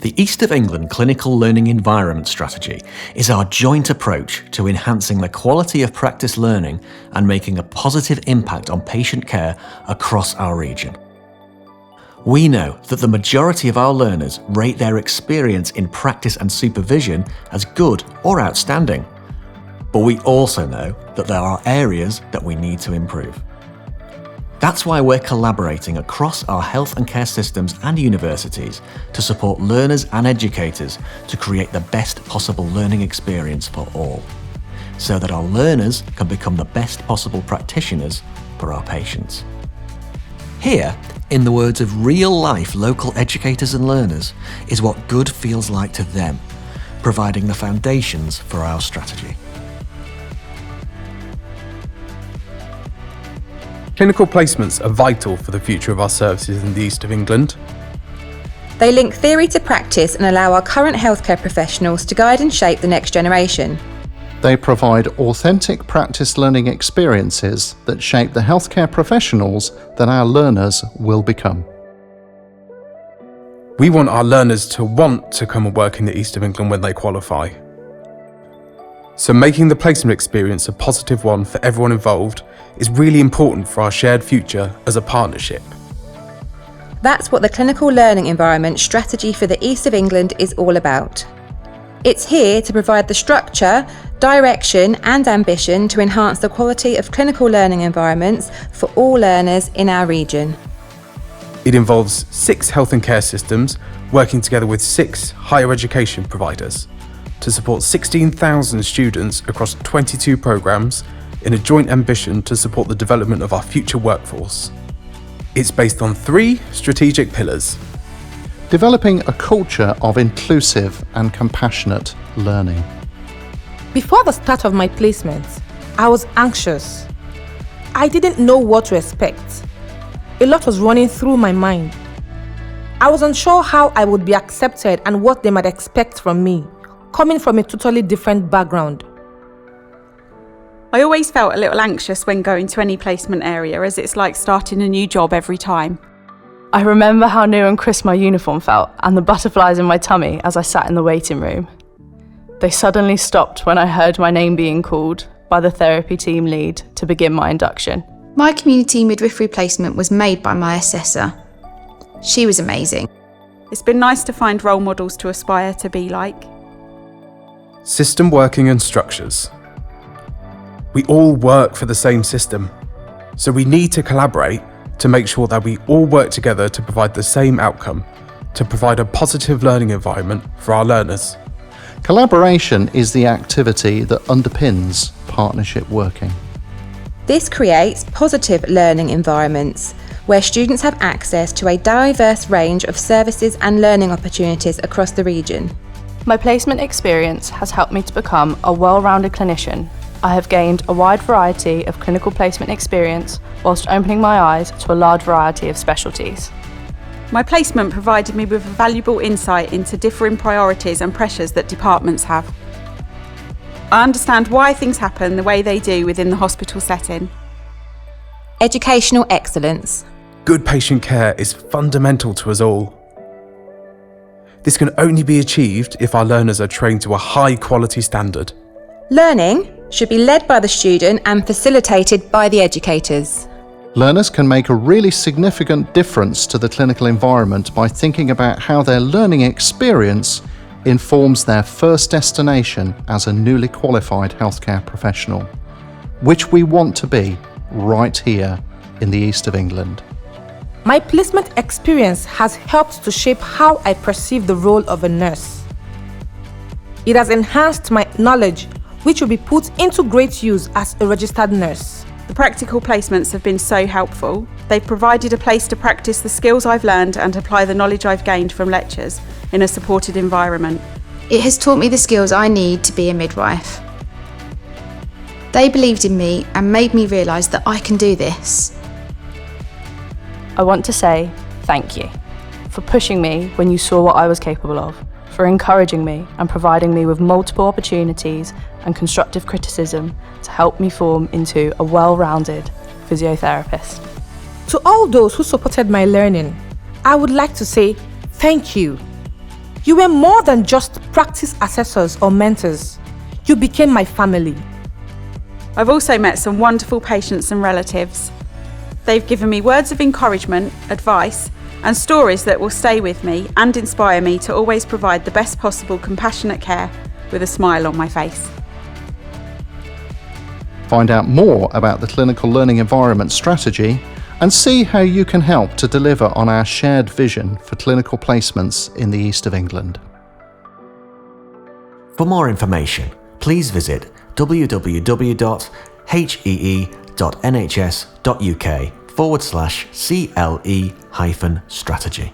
The East of England Clinical Learning Environment Strategy is our joint approach to enhancing the quality of practice learning and making a positive impact on patient care across our region. We know that the majority of our learners rate their experience in practice and supervision as good or outstanding. But we also know that there are areas that we need to improve. That's why we're collaborating across our health and care systems and universities to support learners and educators to create the best possible learning experience for all, so that our learners can become the best possible practitioners for our patients. Here, in the words of real-life local educators and learners, is what good feels like to them, providing the foundations for our strategy. Clinical placements are vital for the future of our services in the East of England. They link theory to practice and allow our current healthcare professionals to guide and shape the next generation. They provide authentic practice learning experiences that shape the healthcare professionals that our learners will become. We want our learners to want to come and work in the East of England when they qualify. So making the placement experience a positive one for everyone involved is really important for our shared future as a partnership. That's what the Clinical Learning Environment Strategy for the East of England is all about. It's here to provide the structure, direction and ambition to enhance the quality of clinical learning environments for all learners in our region. It involves 6 health and care systems working together with 6 higher education providers to support 16,000 students across 22 programmes in a joint ambition to support the development of our future workforce. It's based on 3 strategic pillars. Developing a culture of inclusive and compassionate learning. Before the start of my placement, I was anxious. I didn't know what to expect. A lot was running through my mind. I was unsure how I would be accepted and what they might expect from me, coming from a totally different background. I always felt a little anxious when going to any placement area, as it's like starting a new job every time. I remember how new and crisp my uniform felt and the butterflies in my tummy as I sat in the waiting room. They suddenly stopped when I heard my name being called by the therapy team lead to begin my induction. My community midwifery placement was made by my assessor. She was amazing. It's been nice to find role models to aspire to be like. System working and structures. We all work for the same system, so we need to collaborate to make sure that we all work together to provide the same outcome, to provide a positive learning environment for our learners. Collaboration is the activity that underpins partnership working. This creates positive learning environments where students have access to a diverse range of services and learning opportunities across the region. My placement experience has helped me to become a well-rounded clinician. I have gained a wide variety of clinical placement experience whilst opening my eyes to a large variety of specialties. My placement provided me with a valuable insight into differing priorities and pressures that departments have. I understand why things happen the way they do within the hospital setting. Educational excellence. Good patient care is fundamental to us all. This can only be achieved if our learners are trained to a high quality standard. Learning should be led by the student and facilitated by the educators. Learners can make a really significant difference to the clinical environment by thinking about how their learning experience informs their first destination as a newly qualified healthcare professional, which we want to be right here in the East of England. My placement experience has helped to shape how I perceive the role of a nurse. It has enhanced my knowledge, which will be put into great use as a registered nurse. The practical placements have been so helpful. They've provided a place to practice the skills I've learned and apply the knowledge I've gained from lectures in a supported environment. It has taught me the skills I need to be a midwife. They believed in me and made me realise that I can do this. I want to say thank you for pushing me when you saw what I was capable of, for encouraging me and providing me with multiple opportunities and constructive criticism to help me form into a well-rounded physiotherapist. To all those who supported my learning, I would like to say thank you. You were more than just practice assessors or mentors. You became my family. I've also met some wonderful patients and relatives. They've given me words of encouragement, advice, and stories that will stay with me and inspire me to always provide the best possible compassionate care with a smile on my face. Find out more about the Clinical Learning Environment strategy and see how you can help to deliver on our shared vision for clinical placements in the East of England. For more information, please visit www.hee.nhs.uk/CLE-strategy.